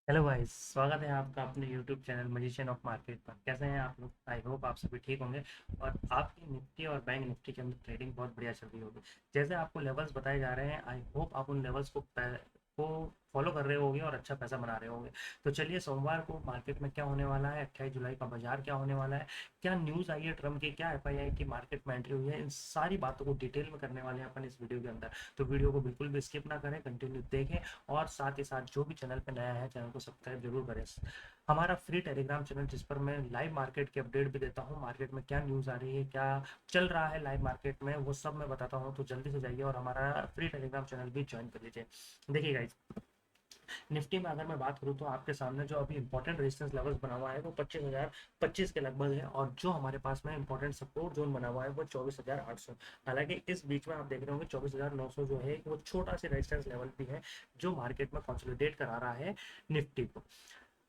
Hello guys, स्वागत है आपका अपने YouTube channel magician of market पर। कैसे हैं आप लोग? आई होप आप सभी ठीक होंगे और आपकी निफ्टी और बैंक निफ्टी के अंदर ट्रेडिंग बहुत बढ़िया चल रही होगी। जैसे आपको लेवल्स बताए जा रहे हैं, आई होप आप उन लेवल्स को फॉलो कर रहे होंगे और अच्छा पैसा बना रहे होंगे। तो चलिए, सोमवार को मार्केट में क्या होने वाला है, 28 जुलाई का बाजार क्या होने वाला है, क्या न्यूज़ आई है ट्रम्प की, क्या एफआईआई की मार्केट में एंट्री हुई है, इन सारी बातों को डिटेल में करने वाले हैं अपन इस वीडियो के अंदर। तो वीडियो को बिल्कुल भी स्किप ना करें, कंटिन्यू देखें और साथ ही साथ जो भी चैनल पर नया है चैनल को सब्सक्राइब जरूर करें। हमारा फ्री टेलीग्राम चैनल जिस पर मैं लाइव मार्केट की अपडेट भी देता हूँ, मार्केट में क्या न्यूज़ आ रही है, क्या चल रहा है लाइव मार्केट में, वो सब मैं बताता हूँ। तो जल्दी से जाइए और हमारा फ्री टेलीग्राम चैनल भी ज्वाइन कर लीजिए। देखिए गाइज, निफ्टी में अगर मैं बात करूँ तो आपके सामने जो अभी इंपॉर्टेंट रेजिस्टेंस लेवल्स बना हुआ है वो 25,025 के लगभग है, और जो हमारे पास में इंपॉर्टेंट सपोर्ट जोन बना हुआ है वो 24,800। हालांकि इस बीच में आप देख रहे होंगे 24,900 जो है वो छोटा सा रेजिस्टेंस लेवल भी है जो मार्केट में कंसोलिडेट करा रहा है निफ्टी को।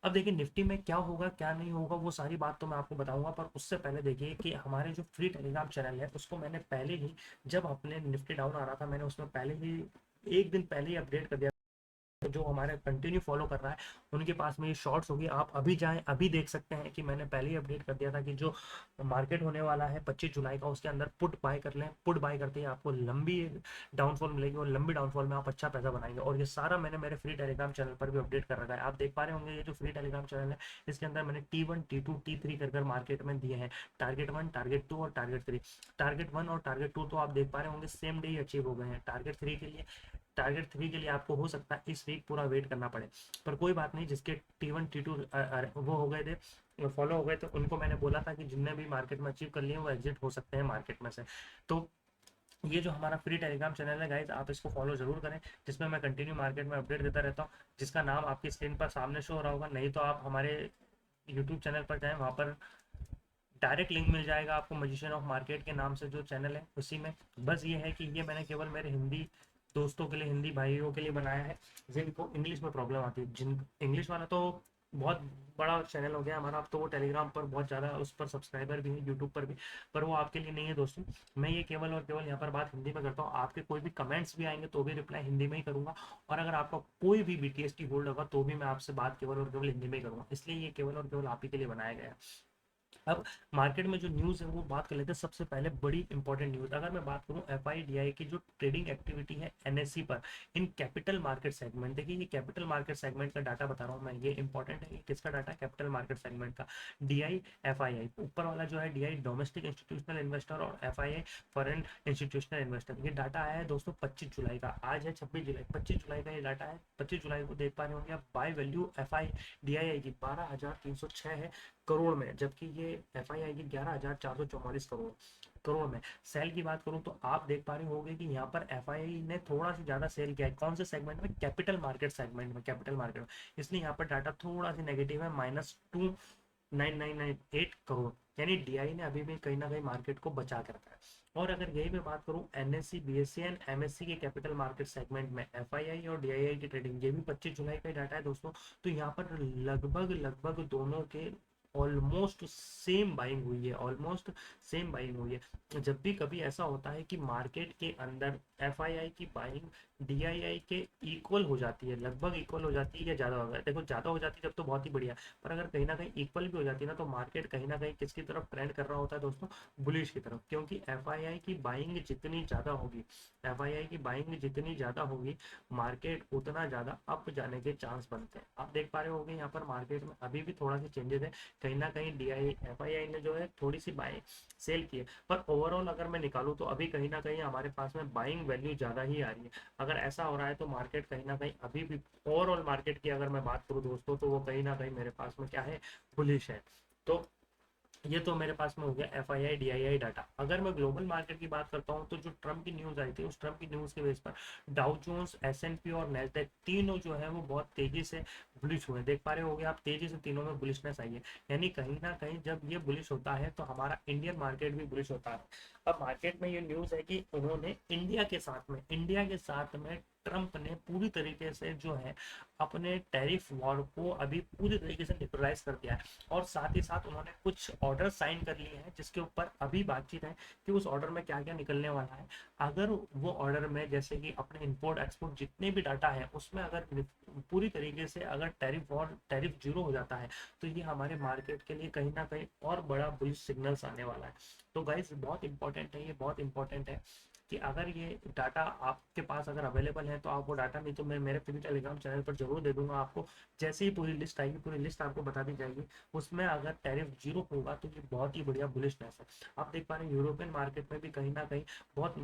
अब देखिए, निफ्टी में क्या होगा क्या नहीं होगा वो सारी बात तो मैं आपको बताऊंगा, पर उससे पहले देखिए कि हमारे जो फ्री टेलीग्राम चैनल है उसको मैंने पहले ही, जब अपने निफ्टी डाउन आ रहा था, मैंने उसमें पहले ही एक दिन पहले ही अपडेट कर दिया। जो हमारे कंटिन्यू फॉलो कर रहा है उनके पास में ये शॉर्ट्स होगी, आप अभी जाएं अभी देख सकते हैं कि मैंने पहले ही अपडेट कर दिया था कि जो मार्केट होने वाला है 25 जुलाई का, उसके अंदर पुट बाय कर लें। पुट बाय करते ही आपको लंबी डाउनफॉल मिलेगी और लंबी डाउनफॉल में आप अच्छा पैसा बनाएंगे, और ये सारा मैंने मेरे फ्री टेलीग्राम चैनल पर भी अपडेट कर रखा है। आप देख पा रहे होंगे ये जो फ्री टेलीग्राम चैनल है इसके अंदर मैंने T1 T2 T3 कर मार्केट में दिए हैं। टारगेट 1, टारगेट 2 और टारगेट 3। टारगेट 1 और टारगेट 2 तो आप देख पा रहे होंगे सेम डे ही अचीव हो गए हैं। टारगेट 3 के लिए आपको हो सकता है इस वीक पूरा वेट करना पड़े, पर कोई बात नहीं। जिसके T1 T2 वो हो गए थे, फॉलो हो गए, तो उनको मैंने बोला था कि जिनने भी मार्केट में अचीव कर लिए वो एग्जिट हो सकते हैं मार्केट में से। तो ये जो हमारा फ्री टेलीग्राम चैनल है गाइज, आप इसको फॉलो जरूर करें, जिसमें मैं कंटिन्यू मार्केट में अपडेट देता रहता हूँ, जिसका नाम आपकी स्क्रीन पर सामने शो हो रहा होगा। नहीं तो आप हमारे यूट्यूब चैनल पर जाएं, वहाँ पर डायरेक्ट लिंक मिल जाएगा आपको मजिशियन ऑफ मार्केट के नाम से जो चैनल है उसी में। बस ये है कि ये मैंने केवल मेरे हिंदी दोस्तों के लिए, हिंदी भाइयों के लिए बनाया है जिनको इंग्लिश में प्रॉब्लम आती है। जिन इंग्लिश वाला तो बहुत बड़ा चैनल हो गया हमारा, अब तो वो टेलीग्राम पर बहुत ज़्यादा, उस पर सब्सक्राइबर भी है, यूट्यूब पर भी, पर वो आपके लिए नहीं है दोस्तों। मैं ये केवल और केवल यहाँ पर बात हिंदी में करता हूँ। आपके कोई भी कमेंट्स भी आएंगे तो भी रिप्लाई हिंदी में ही करूँगा, और अगर आपका कोई भी बीटीएस की होल्ड होगा तो भी मैं आपसे बात केवल और केवल हिंदी में ही करूँगा, इसलिए ये केवल और केवल आप ही के लिए बनाया गया है। अब मार्केट में जो न्यूज़ है वो बात कर लेते हैं। सबसे पहले बड़ी इंपॉर्टेंट न्यूज़ अगर मैं बात करूं, एफआईडीआई की जो ट्रेडिंग एक्टिविटी है एनएससी पर इन कैपिटल मार्केट सेगमेंट, देखिए ये कैपिटल मार्केट सेगमेंट का डाटा बता रहा हूं मैं, ये इंपॉर्टेंट है। ये किसका डाटा है? कैपिटल मार्केट सेगमेंट का। डीआई एफआईआई ऊपर वाला जो है, डीआई डोमेस्टिक इंस्टीट्यूशनल इन्वेस्टर और एफआईआई फॉरेन इंस्टीट्यूशनल इन्वेस्टर। ये डाटा आया है दोस्तों 25 जुलाई का, आज है 26 जुलाई, 25 जुलाई का ये डाटा है। 25 जुलाई को देख पा रहे होंगे आप, by value F I D I की 12,306 है करोड़ में, जबकि ये एफ आई आई की 11,444 करोड़ में। सेल की बात करूं तो आप देख पा रहे होंगे कि यहाँ पर एफ आई आई ने थोड़ा सा ज्यादा सेल किया है। कौन से सेगमेंट में? कैपिटल मार्केट सेगमेंट में, कैपिटल मार्केट में। इसलिए यहाँ पर डाटा थोड़ा सा नेगेटिव है, -2,998 करोड़। यानी डीआई ने अभी भी कहीं ना कहीं मार्केट को बचा कर रखा है। और अगर यही मैं बात करूं एनएससी बीएससी एंड एमएससी के कैपिटल मार्केट सेगमेंट में, एफआईआई और डीआईआई की ट्रेडिंग, ये भी 25 जुलाई का डाटा है दोस्तों। तो यहाँ पर लगभग लगभग दोनों के ऑलमोस्ट सेम बाइंग हुई है, ऑलमोस्ट सेम बाइंग हुई है। जब भी कभी ऐसा होता है कि मार्केट के अंदर एफआईआई की बाइंग डीआईआई के इक्वल हो जाती है, लगभग इक्वल हो जाती है या ज़्यादा हो जाती है, देखो ज़्यादा हो जाती है जब तो बहुत ही बढ़िया, पर अगर कहीं ना कहीं इक्वल भी हो जाती है ना, तो मार्केट कहीं ना कहीं किसकी तरफ ट्रेंड कर रहा होता है दोस्तों? बुलिश की तरफ। क्योंकि एफआईआई की बाइंग जितनी ज़्यादा होगी, एफआईआई की बाइंग जितनी ज़्यादा होगी, मार्केट उतना ज़्यादा अप जाने के चांस बनते हैं। आप देख पा रहे होंगे यहाँ पर मार्केट में अभी भी थोड़ा सा चेंजेस है, कहीं ना कहीं डीआई एफआईआई ने जो है थोड़ी सी बाइंग सेल की है, पर ओवरऑल अगर मैं निकालूं तो अभी कहीं ना कहीं हमारे पास में बाइंग वैल्यू ज़्यादा ही आ रही है। अगर ऐसा हो रहा है तो मार्केट कहीं ना कहीं अभी भी, ओवरऑल मार्केट की अगर मैं बात करूं दोस्तों, तो वो कहीं ना कहीं मेरे पास में क्या है? बुलिश है। तो ये तो मेरे पास में हो गया F I I D I I data. अगर मैं ग्लोबल मार्केट की बात करता हूँ तो जो ट्रम्प की न्यूज़ आई थी, उस ट्रम्प की न्यूज़ के बेस पर Dow Jones, S and P और नैस्डैक तीनों जो है वो बहुत तेजी से बुलिश हुए। देख पा रहे होंगे आप, तेजी से तीनों में बुलिशनेस आई है। यानी कहीं ना कहीं जब ये बुलिश होता है तो हमारा इंडियन मार्केट भी बुलिश होता है। अब मार्केट में ये न्यूज़ है कि उन्होंने इंडिया के साथ में ट्रम्प ने पूरी तरीके से जो है अपने टैरिफ वॉर को अभी पूरी तरीके से न्यूट्रलाइज कर दिया है, और साथ ही साथ उन्होंने कुछ ऑर्डर साइन कर लिए हैं जिसके ऊपर अभी बातचीत है कि उस ऑर्डर में क्या क्या निकलने वाला है। अगर वो ऑर्डर में जैसे कि अपने इंपोर्ट एक्सपोर्ट जितने भी डाटा है उसमें अगर पूरी तरीके से अगर टैरिफ जीरो हो जाता है तो ये हमारे मार्केट के लिए कहीं ना कहीं और बड़ा बुलिश सिग्नल्स आने वाला है। तो गाइस बहुत इंपॉर्टेंट है, ये बहुत इंपॉर्टेंट है कि अगर ये डाटा आपके पास अगर अवेलेबल है तो आप वो डाटा, नहीं तो मैं मेरे फ्री टेलीग्राम चैनल पर जरूर दे दूंगा आपको। जैसे ही पूरी लिस्ट आएगी पूरी लिस्ट आपको बता दी जाएगी, उसमें अगर टैरिफ जीरो होगा तो ये बहुत ही बढ़िया बुलिशनेस है। आप देख पा रहे हैं यूरोपियन मार्केट में भी कहीं ना कहीं बहुत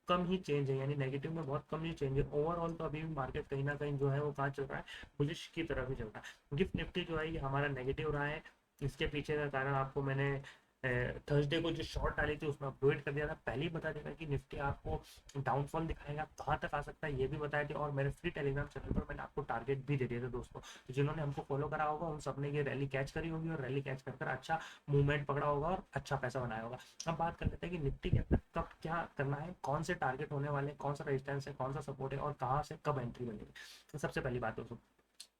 कम ही चेंज है, यानी नेगेटिव में बहुत कम ही चेंज है। ओवरऑल तो अभी भी मार्केट कहीं ना कहीं जो है वो कहाँ चल रहा है, बुलिश की तरफ ही चल रहा है। गिफ्ट निफ्टी जो है ये हमारा नेगेटिव रहा है। इसके पीछे का कारण आपको मैंने थर्सडे को जो शॉर्ट डाली थी उसमें अपडेट कर दिया था, पहले ही बता देगा कि निफ्टी आपको डाउनफॉल दिखाएगा, कहाँ तक आ सकता है ये भी बताया था। और मेरे फ्री टेलीग्राम चैनल पर मैंने आपको टारगेट भी दे दिए थे दोस्तों, तो जिन्होंने हमको फॉलो करा होगा उन सब ने ये रैली कैच करी होगी और रैली कैच कर अच्छा मूवमेंट पकड़ा होगा और अच्छा पैसा बनाया होगा। अब बात कर लेते हैं कि निफ्टी के अंदर कब क्या करना है, कौन से टारगेट होने वाले, कौन सा रेजिस्टेंस है, कौन सा सपोर्ट है और कहाँ से कब एंट्री बनेगी। तो सबसे पहली बात दोस्तों,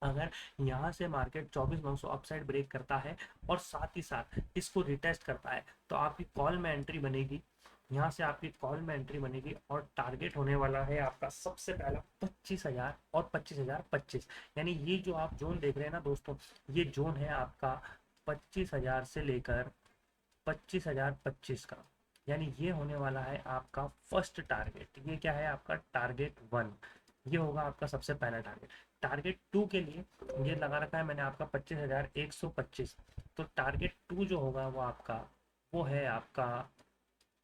अगर यहाँ से मार्केट 24,900 अपसाइड ब्रेक करता है और साथ ही साथ इसको रिटेस्ट करता है तो आपकी कॉल में एंट्री बनेगी। यहाँ से आपकी कॉल में एंट्री बनेगी और टारगेट होने वाला है आपका सबसे पहला 25,000 और 25,025। यानी ये जो आप जोन देख रहे हैं ना दोस्तों, ये जोन है आपका 25,000 से लेकर 25,025 का, यानी ये होने वाला है आपका फर्स्ट टारगेट। ये क्या है आपका टारगेट 1, ये होगा आपका सबसे पहला टारगेट। टारगेट 2 के लिए ये लगा रखा है मैंने आपका 25,125, तो टारगेट 2 जो होगा वो आपका वो है आपका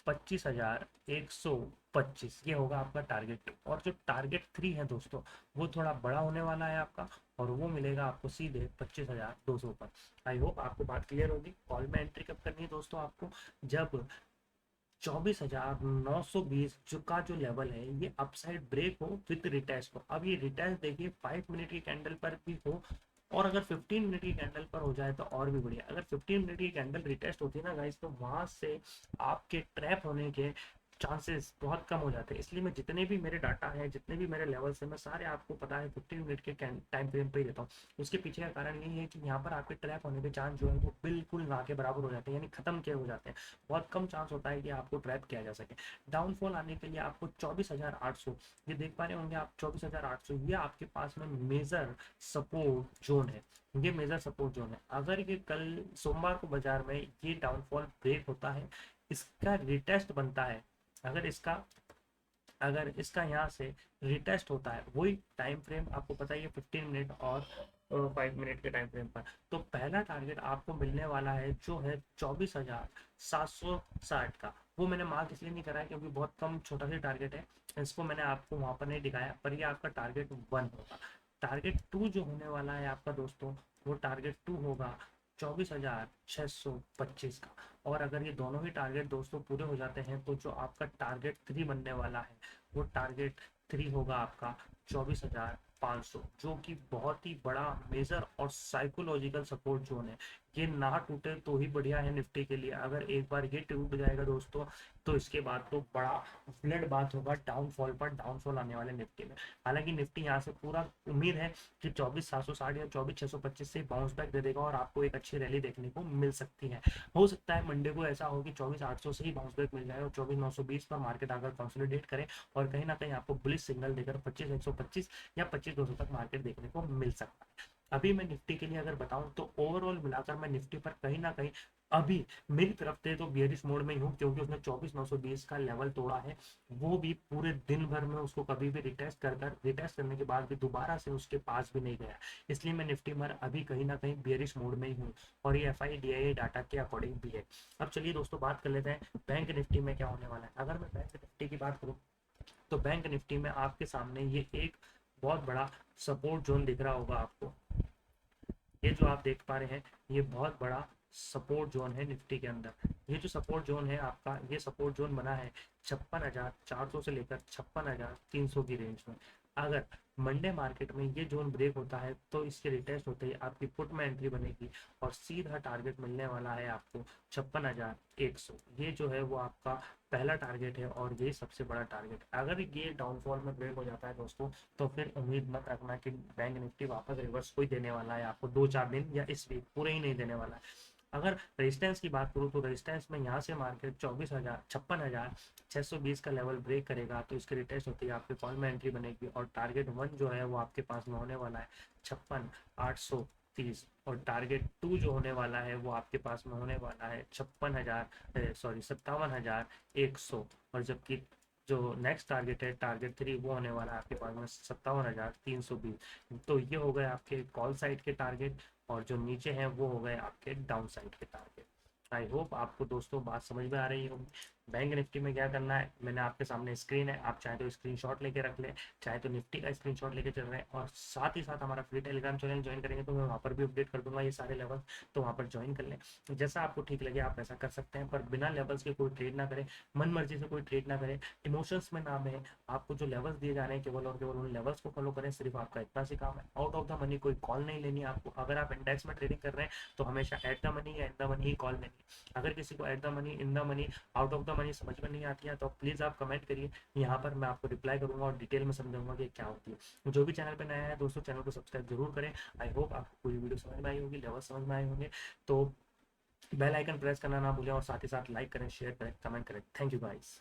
25,125, ये होगा आपका टारगेट 2। और जो टारगेट 3 है दोस्तों वो थोड़ा बड़ा होने वाला है आपका, और वो मिलेगा आपको सीधे 25,200 पर। आई होप आपको बात क्लियर होगी। कॉल में एंट्री कब करनी है दोस्तों आपको, जब 24,920 का जो लेवल है ये अपसाइड ब्रेक हो विद रिटेस्ट हो। अब ये रिटेस्ट देखिए 5 मिनट की कैंडल पर भी हो, और अगर 15 मिनट की कैंडल पर हो जाए तो और भी बढ़िया। अगर 15 मिनट की कैंडल रिटेस्ट होती है ना गाइस, तो वहां से आपके ट्रैप होने के चांसेस बहुत कम हो जाते हैं। इसलिए मैं जितने भी मेरे डाटा हैं, जितने भी मेरे लेवल्स हैं, मैं सारे आपको पता है 15 मिनट के टाइम फ्रेम पे ही देता हूँ। उसके पीछे का कारण यही है कि यहाँ पर आपके ट्रैप होने के चांस जो है वो बिल्कुल ना के बराबर हो जाते हैं, यानी खत्म किए हो जाते हैं। बहुत कम चांस होता है कि आपको ट्रैप किया जा सके। डाउनफॉल आने के लिए आपको 24,800, ये देख पा रहे होंगे आप 24,800, ये आपके पास में मेजर सपोर्ट जोन है। ये मेजर सपोर्ट जोन है। अगर ये कल सोमवार को बाजार में ये डाउनफॉल ब्रेक होता है, इसका रिटेस्ट बनता है, अगर इसका यहाँ से रिटेस्ट होता है, वही टाइम फ्रेम आपको पता ही है 15 मिनट और 5 मिनट के टाइम फ्रेम पर, तो पहला टारगेट आपको मिलने वाला है जो है 24,760 का। वो मैंने मार्क इसलिए नहीं करा है क्योंकि बहुत कम छोटा सा टारगेट है, इसको मैंने आपको वहां पर नहीं दिखाया, पर ये आपका टारगेट 1 होगा। टारगेट 2 जो होने वाला है आपका दोस्तों, वो टारगेट 2 होगा 24,625 का। और अगर ये दोनों ही टारगेट दोस्तों पूरे हो जाते हैं तो जो आपका टारगेट 3 बनने वाला है वो टारगेट 3 होगा आपका 24,500, जो कि बहुत ही बड़ा मेजर और साइकोलॉजिकल सपोर्ट जोन है। ये ना टूटे तो ही बढ़िया है निफ्टी के लिए। अगर एक बार ये टूट जाएगा दोस्तों तो इसके बाद तो बड़ा ब्लड बात होगा डाउनफॉल पर, डाउनफॉल आने वाले निफ्टी में। हालांकि निफ्टी यहाँ से पूरा उम्मीद है कि 24,760 या 24,625 से बाउंस बैक दे देगा और आपको एक अच्छी रैली देखने को मिल सकती है। हो सकता है मंडे को ऐसा हो कि 24,800 से ही बाउंस बैक मिल जाए और 24,920 पर मार्केट आकर कंसोलिडेट करे और कहीं ना कहीं आपको बुलिश सिग्नल देकर 25,125 या 25,200 तक मार्केट देखने को मिल सकता है। अभी मैं निफ्टी के लिए अगर बताऊं तो ओवरऑल मिलाकर मैं निफ्टी पर कहीं ना कहीं अभी मेरी तरफ से तो बियरिश मोड में ही हूँ, क्योंकि उसने 24,920 का लेवल तोड़ा है, वो भी पूरे दिन भर में उसको कभी भी रिटेस्ट रिटेस्ट करने के बाद भी दोबारा से उसके पास भी नहीं गया। इसलिए मैं निफ्टी में अभी कहीं ना कहीं बियरिश मोड में ही हूँ और ये FIDIA डाटा के अकॉर्डिंग भी है। अब चलिए दोस्तों बात कर लेते हैं बैंक निफ्टी में क्या होने वाला है। अगर मैं बैंक निफ्टी की बात करूँ तो बैंक निफ्टी में आपके सामने ये एक बहुत बड़ा सपोर्ट जोन दिख रहा होगा आपको। ये जो आप देख पा रहे हैं ये बहुत बड़ा सपोर्ट जोन है निफ्टी के अंदर। ये जो सपोर्ट जोन है आपका, ये सपोर्ट जोन बना है 56,400 से लेकर 56,300 की रेंज में। अगर मंडे मार्केट में ये जोन ब्रेक होता है तो इसके रिटेस्ट होते ही आपकी पुट में एंट्री बनेगी और सीधा टारगेट मिलने वाला है आपको 56,100। ये जो है वो आपका पहला टारगेट है और ये सबसे बड़ा टारगेट। अगर ये डाउनफॉल में ब्रेक हो जाता है दोस्तों, तो फिर उम्मीद मत रखना कि बैंक निफ्टी वापस रिवर्स कोई देने वाला है आपको 2-4 दिन या इस वीक पूरे ही नहीं देने वाला है। अगर रेजिस्टेंस की बात करूँ तो रेजिस्टेंस में यहाँ से मार्केट 56,000 का लेवल ब्रेक करेगा तो इसकी रिटेस्ट होती है आपके कॉल में एंट्री बनेगी और टारगेट 1 जो है वो आपके पास में होने वाला है 56,830 और टारगेट 2 जो होने वाला है वो आपके पास में होने वाला है 57,100। और जबकि जो नेक्स्ट टारगेट है टारगेट 3 वो होने वाला है आपके पास में 57,320। तो ये हो गए आपके कॉल साइड के टारगेट और जो नीचे हैं वो हो गए आपके डाउन साइड के टारगेट। आई होप आपको दोस्तों बात समझ में आ रही होगी। बैंक निफ्टी में क्या करना है, मैंने आपके सामने स्क्रीन है, आप चाहे तो स्क्रीनशॉट लेके रख लें, चाहे तो निफ्टी का स्क्रीनशॉट लेके चल रहे हैं। और साथ ही साथ हमारा फ्री टेलीग्राम चैनल ज्वाइन करेंगे तो मैं वहाँ पर भी अपडेट कर दूंगा ये सारे लेवल, तो वहाँ पर ज्वाइन कर लें। जैसा आपको ठीक लगे आप ऐसा कर सकते हैं, पर बिना लेवल्स के कोई ट्रेड ना करें, मन मर्जी से कोई ट्रेड ना करें, इमोशंस में ना बहें। आपको जो लेवल्स दिए जा रहे हैं केवल और केवल उन लेवल्स को फॉलो करें, सिर्फ आपका इतना सी काम है। आउट ऑफ द मनी कोई कॉल नहीं लेनी आपको। अगर आप इंडेक्स में ट्रेडिंग कर रहे हैं तो हमेशा एट द मनी या in the money he call लेनी। अगर किसी को at the money, in the money, out of the money समझ में नहीं आती है तो प्लीज़ आप कमेंट करिए, यहाँ पर मैं आपको रिप्लाई करूंगा और डिटेल में समझाऊंगा कि क्या होती है। जो भी चैनल पर नया है दोस्तों, चैनल को सब्सक्राइब जरूर करें। आई होप आपको पूरी वीडियो समझ में आई होगी, लेवल समझ में आए होंगे। तो बेल आइकन प्रेस करना ना भूलें और साथ ही साथ लाइक करें, शेयर करें, कमेंट करें। Thank you guys.